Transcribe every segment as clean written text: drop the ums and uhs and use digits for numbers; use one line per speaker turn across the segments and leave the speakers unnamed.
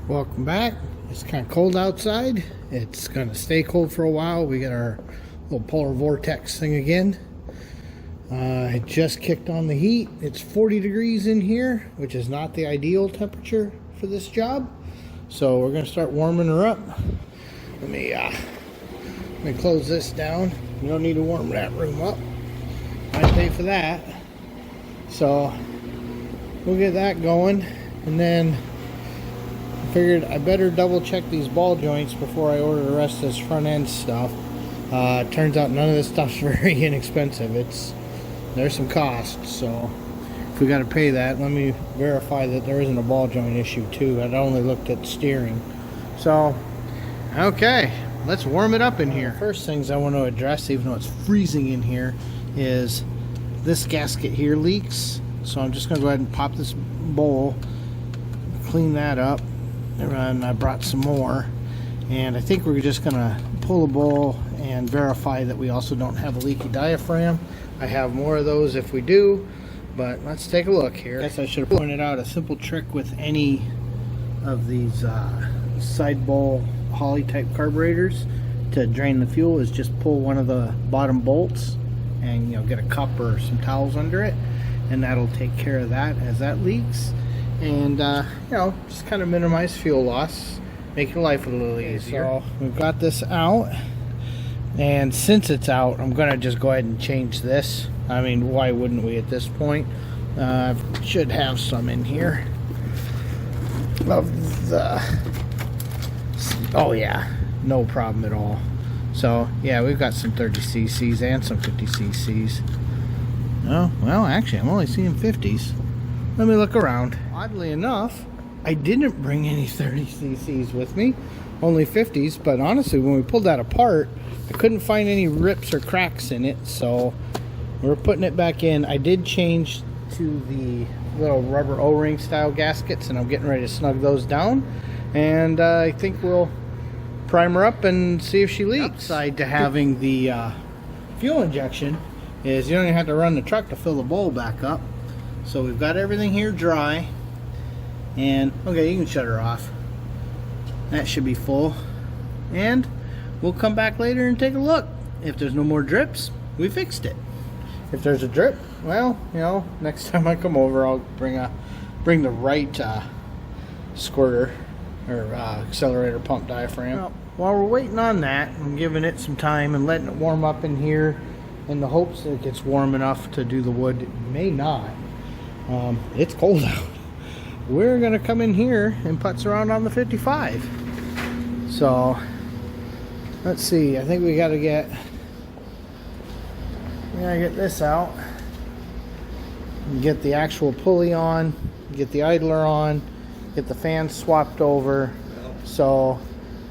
Welcome back. It's kind of cold outside. It's going to stay cold for a while. We got our little polar vortex thing again. I just kicked on the heat. It's 40 degrees in here, which is not the ideal temperature for this job. So we're going to start warming her up. Let me close this down. You don't need to warm that room up. I pay for that. So we'll get that going, and then I figured I better double check these ball joints before I order the rest of this front end stuff. Turns out none of this stuff's very inexpensive. There's some costs, so if we got to pay that, let me verify that there isn't a ball joint issue too. I'd only looked at steering. So okay, let's warm it up in here. First things I want to address, even though it's freezing in here, is this gasket here leaks. So I'm just going to go ahead and pop this bowl, clean that up, and I brought some more. And I think we're just going to pull the bowl and verify that we also don't have a leaky diaphragm. I have more of those if we do, but let's take a look here. I guess I should have pointed out a simple trick with any of these side bowl Holley type carburetors to drain the fuel is just pull one of the bottom bolts and get a cup or some towels under it, and that'll take care of that as that leaks. And just kind of minimize fuel loss, make your life a little easier. So we've got this out, and since it's out, I'm gonna just go ahead and change this. I mean, why wouldn't we at this point? Should have some in here of the, oh yeah, no problem at all. So yeah, we've got some 30 cc's and some 50 cc's. Oh well, actually I'm only seeing 50s. Let me look around. Oddly enough, I didn't bring any 30 cc's with me, only 50s. But honestly, when we pulled that apart, I couldn't find any rips or cracks in it, so we're putting it back in. I did change to the little rubber O-ring style gaskets, and I'm getting ready to snug those down, and I think we'll prime her up and see if she leaks. Upside to having the fuel injection is you don't even have to run the truck to fill the bowl back up. So we've got everything here dry, and okay, you can shut her off. That should be full, and we'll come back later and take a look. If there's no more drips, we fixed it. If there's a drip, well, next time I come over, I'll bring the right squirter or accelerator pump diaphragm. Well, while we're waiting on that, I'm giving it some time and letting it warm up in here in the hopes that it gets warm enough to do the wood. It may not. It's cold out. We're gonna come in here and putz around on the 55. So let's see. I think we gotta get this out and get the actual pulley on, get the idler on, get the fans swapped over. So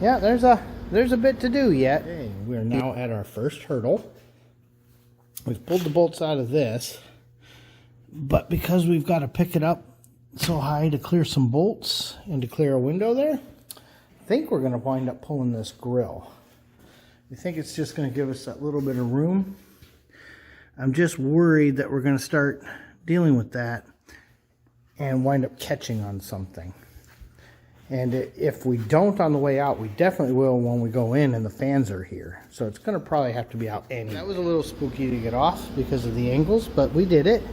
yeah, there's a bit to do yet. Okay, we're now at our first hurdle. We've pulled the bolts out of this, but because we've got to pick it up so high to clear some bolts and to clear a window there, I think we're going to wind up pulling this grill. We think it's just going to give us that little bit of room. I'm just worried that we're going to start dealing with that and wind up catching on something. And if we don't on the way out, we definitely will when we go in and the fans are here. So it's going to probably have to be out anyway. That was a little spooky to get off because of the angles, but we did it.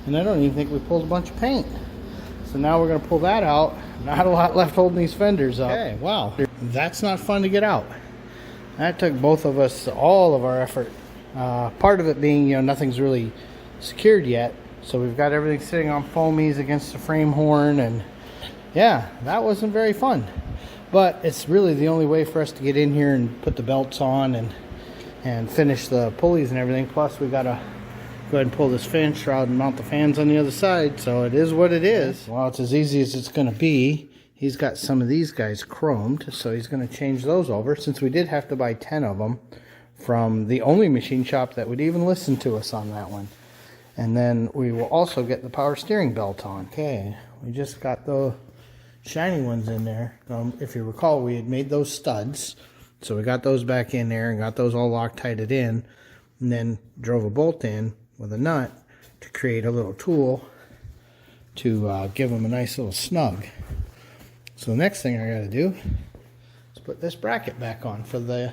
And I don't even think we pulled a bunch of paint. So now we're going to pull that out. Not a lot left holding these fenders up. Okay, wow. That's not fun to get out. That took both of us all of our effort. Part of it being, nothing's really secured yet. So we've got everything sitting on foamies against the frame horn, and yeah, that wasn't very fun. But it's really the only way for us to get in here and put the belts on and finish the pulleys and everything. Plus we got to go ahead and pull this fan shroud and mount the fans on the other side. So it is what it is. Well, it's as easy as it's going to be. He's got some of these guys chromed, so he's going to change those over, since we did have to buy 10 of them from the only machine shop that would even listen to us on that one. And then we will also get the power steering belt on. Okay, we just got the shiny ones in there. If you recall, we had made those studs, so we got those back in there and got those all Loctited in, and then drove a bolt in with a nut to create a little tool to give them a nice little snug. So the next thing I gotta do is put this bracket back on for the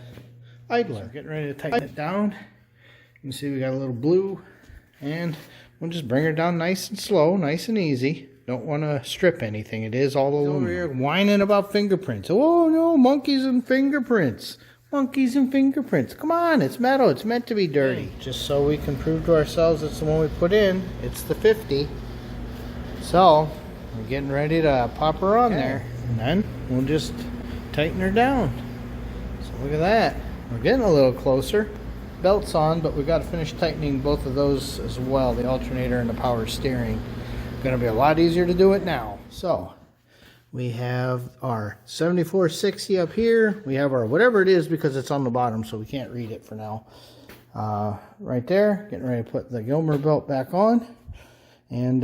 idler. So getting ready to tighten it down. You can see we got a little blue, and we'll just bring her down nice and slow, nice and easy. Don't want to strip anything. It is all aluminum. Over here whining about fingerprints. Oh no, monkeys and fingerprints. Monkeys and fingerprints. Come on, it's metal. It's meant to be dirty. Just so we can prove to ourselves it's the one we put in. It's the 50. So we're getting ready to pop her on there, and then we'll just tighten her down. So look at that. We're getting a little closer. Belt's on, but we got to finish tightening both of those as well, the alternator and the power steering. Going to be a lot easier to do it now. So we have our 7460 up here. We have our whatever it is, because it's on the bottom, so we can't read it for now. Right there, getting ready to put the Gilmer belt back on. And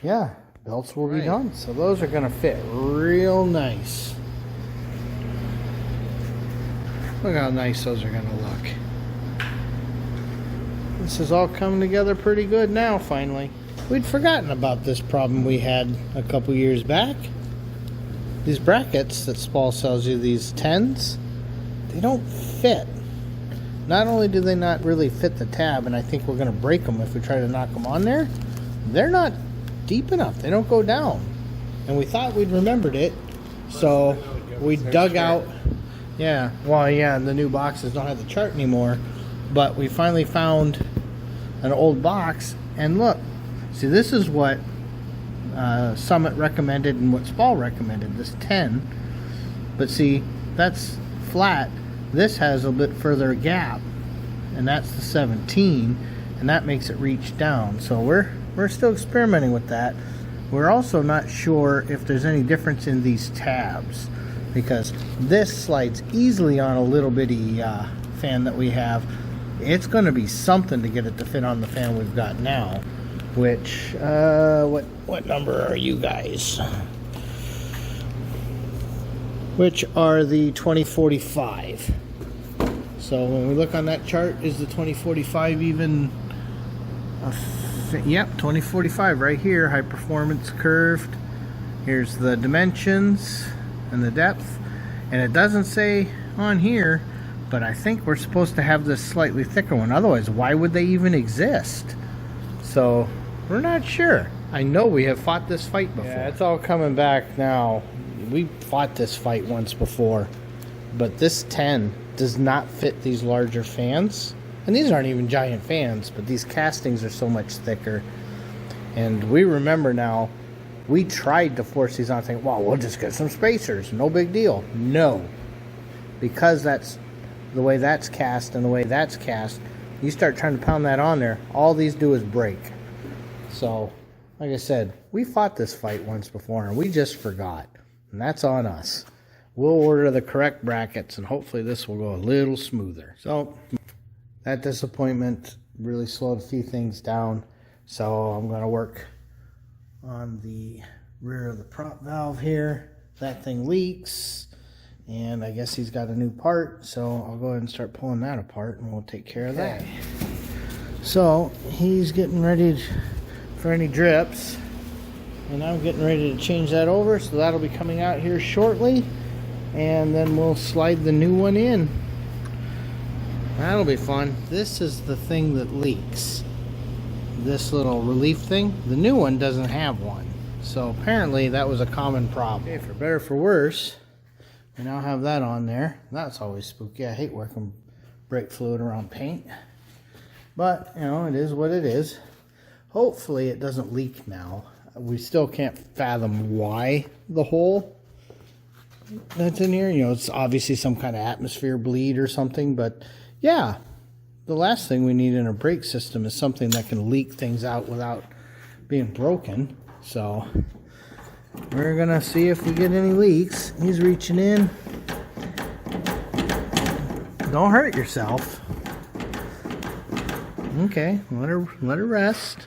yeah, belts will be done. So those are going to fit real nice. Look how nice those are going to look. This is all coming together pretty good now, finally. We'd forgotten about this problem we had a couple years back. These brackets that Spall sells you, these 10s, they don't fit. Not only do they not really fit the tab, and I think we're going to break them if we try to knock them on there, they're not deep enough. They don't go down. And we thought we'd remembered it, so we dug out. Yeah, well, yeah, the new boxes don't have the chart anymore, but we finally found an old box, and look. See, this is what Summit recommended and what Spall recommended, this 10. But see, that's flat. This has a bit further gap, and that's the 17, and that makes it reach down. So we're still experimenting with that. We're also not sure if there's any difference in these tabs, because this slides easily on a little bitty fan that we have. It's going to be something to get it to fit on the fan we've got now. Which, what number are you guys? Which are the 2045. So when we look on that chart, is the 2045 even? Yep, 2045 right here, high performance curved. Here's the dimensions and the depth. And it doesn't say on here, but I think we're supposed to have this slightly thicker one. Otherwise, why would they even exist? So we're not sure. I know we have fought this fight before. Yeah, it's all coming back now. We fought this fight once before, but this 10 does not fit these larger fans. And these aren't even giant fans, but these castings are so much thicker. And we remember now, we tried to force these on, thinking, well, we'll just get some spacers, no big deal. No, because that's the way that's cast and the way that's cast. You start trying to pound that on there, all these do is break. So, like I said, we fought this fight once before and we just forgot. And that's on us. We'll order the correct brackets and hopefully this will go a little smoother. So, that disappointment really slowed a few things down. So, I'm going to work on the rear of the prop valve here. That thing leaks. And I guess he's got a new part, so I'll go ahead and start pulling that apart and we'll take care of that. So he's getting ready for any drips, and I'm getting ready to change that over, so that'll be coming out here shortly, and then we'll slide the new one in. That'll be fun. This is the thing that leaks, this little relief thing. The new one doesn't have one, so apparently that was a common problem. Okay, for better or for worse, we now have that on there. That's always spooky. I hate working brake fluid around paint. But, you know, it is what it is. Hopefully it doesn't leak now. We still can't fathom why the hole that's in here. You know, it's obviously some kind of atmosphere bleed or something. But, yeah, the last thing we need in a brake system is something that can leak things out without being broken. So we're going to see if we get any leaks. He's reaching in. Don't hurt yourself. Okay, let her rest.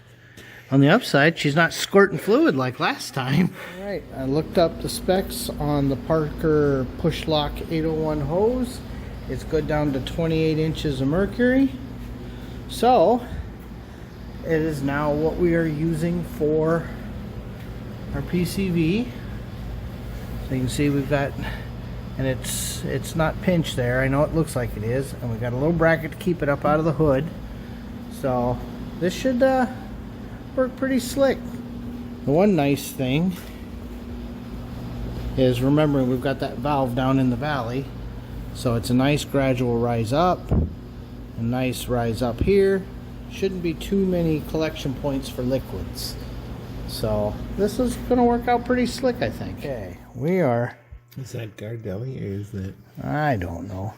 On the upside, she's not squirting fluid like last time. All right, I looked up the specs on the Parker push lock 801 hose. It's good down to 28 inches of mercury. So, it is now what we are using for our PCV. So you can see we've got, and it's not pinched there. I know it looks like it is, and we got a little bracket to keep it up out of the hood. So this should work pretty slick. The one nice thing is, remembering we've got that valve down in the valley, so it's a nice gradual rise up, a nice rise up here. Shouldn't be too many collection points for liquids. So this is going to work out pretty slick, I think. Okay, we are...
Is that Gardelli or is that...
I don't know.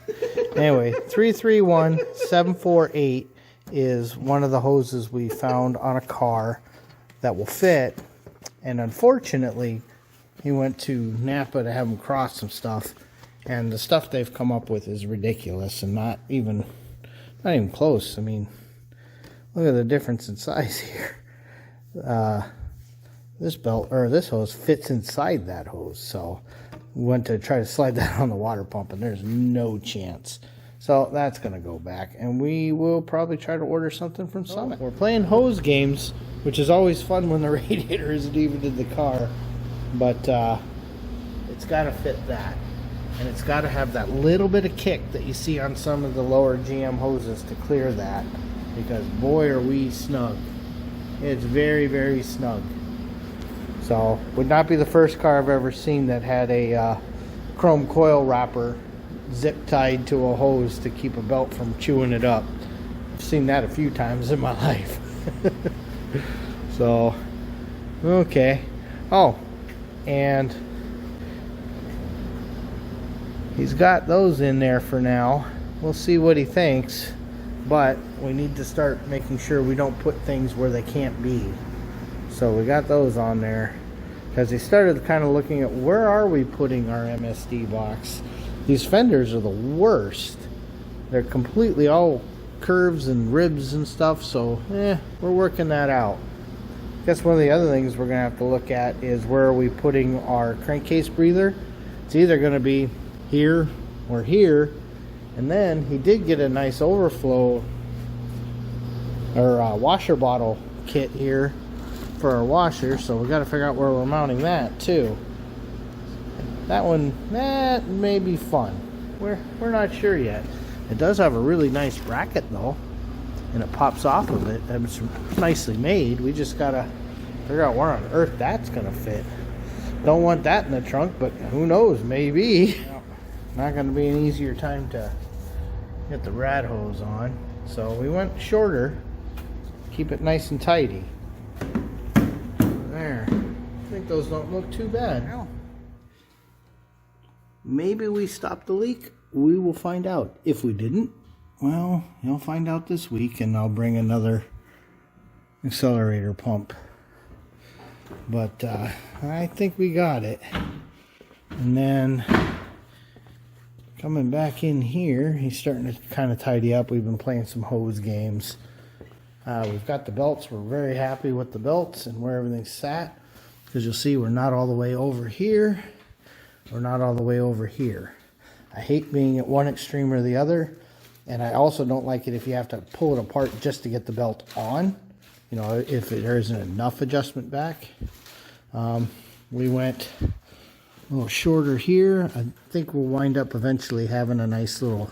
Anyway, 331748 is one of the hoses we found on a car that will fit. And unfortunately, he went to Napa to have him cross some stuff. And the stuff they've come up with is ridiculous and not even close. I mean, look at the difference in size here. This belt, or this hose, fits inside that hose. So we went to try to slide that on the water pump, and there's no chance. So that's going to go back, and we will probably try to order something from Summit. We're playing hose games, which is always fun when the radiator isn't even in the car. But it's got to fit that. And it's got to have that little bit of kick that you see on some of the lower GM hoses to clear that. Because boy, are we snug. It's very, very snug. So, would not be the first car I've ever seen that had a chrome coil wrapper zip tied to a hose to keep a belt from chewing it up. I've seen that a few times in my life. So, okay. Oh, and he's got those in there for now. We'll see what he thinks, but we need to start making sure we don't put things where they can't be. So we got those on there because he started kind of looking at where are we putting our MSD box. These fenders are the worst. They're completely all curves and ribs and stuff, so we're working that out. I guess one of the other things we're going to have to look at is where are we putting our crankcase breather. It's either going to be here or here, and then he did get a nice overflow or washer bottle kit here for our washer, so we got to figure out where we're mounting that too. That one, that may be fun. We're not sure yet. It does have a really nice bracket though, and it pops off of it. It's nicely made. We just gotta figure out where on earth that's gonna fit. Don't want that in the trunk, but who knows, maybe. Not gonna be an easier time to get the rad hose on, so we went shorter. Keep it nice and tidy. There. I think those don't look too bad. Well, maybe we stopped the leak. We will find out. If we didn't, well, you'll find out this week, and I'll bring another accelerator pump. But I think we got it. And then coming back in here, he's starting to kind of tidy up. We've been playing some hose games. We've got the belts. We're very happy with the belts and where everything's sat, because you'll see we're not all the way over here. We're not all the way over here. I hate being at one extreme or the other, and I also don't like it if you have to pull it apart just to get the belt on. You know, if there isn't enough adjustment back. We went a little shorter here. I think we'll wind up eventually having a nice little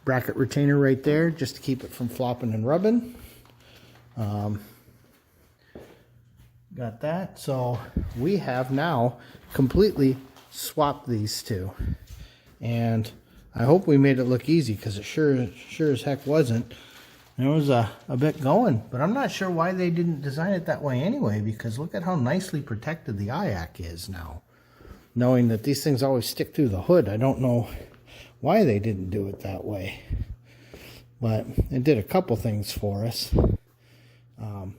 bracket retainer right there just to keep it from flopping and rubbing. Got that. So we have now completely swapped these two, and I hope we made it look easy, because it sure as heck wasn't. There was a bit going, but I'm not sure why they didn't design it that way anyway, because look at how nicely protected the IAC is now. Knowing that these things always stick through the hood, I don't know why they didn't do it that way. But it did a couple things for us.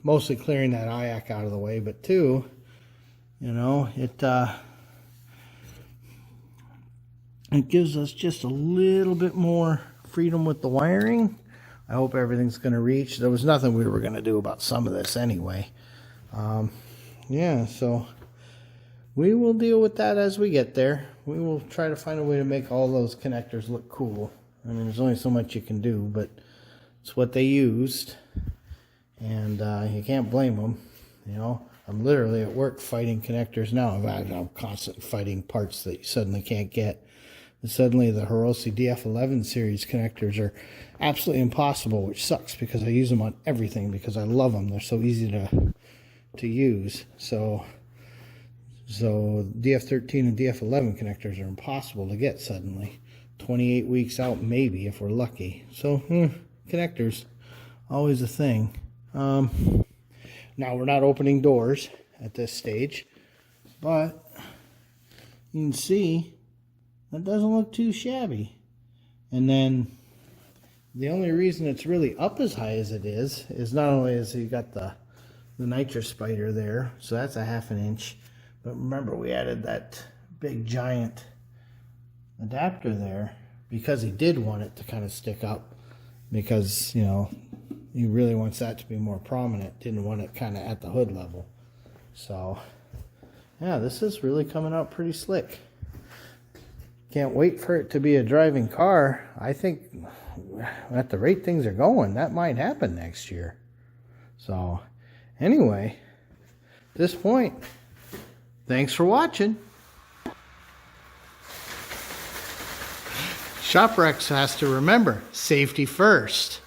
Mostly clearing that IAC out of the way, but two, you know, it gives us just a little bit more freedom with the wiring. I hope everything's going to reach. There was nothing we were going to do about some of this anyway. Yeah, so we will deal with that as we get there. We will try to find a way to make all those connectors look cool. I mean, there's only so much you can do, but it's what they used. And you can't blame them, you know. I'm literally at work fighting connectors now. I'm constantly fighting parts that you suddenly can't get. And suddenly the Hiroshi DF11 series connectors are absolutely impossible, which sucks because I use them on everything because I love them. They're so easy to use. So DF13 and DF11 connectors are impossible to get suddenly. 28 weeks out maybe if we're lucky. So connectors, always a thing. Now we're not opening doors at this stage, but you can see that doesn't look too shabby. And then the only reason it's really up as high as it is not only is you got the nitrous spider there, so that's a 1/2 inch, but remember we added that big giant adapter there because he did want it to kind of stick up, because you know he really wants that to be more prominent, didn't want it kind of at the hood level. So yeah, this is really coming out pretty slick. Can't wait for it to be a driving car. I think at the rate things are going, that might happen next year. So anyway, at this point, thanks for watching. ShopRex has to remember, safety first.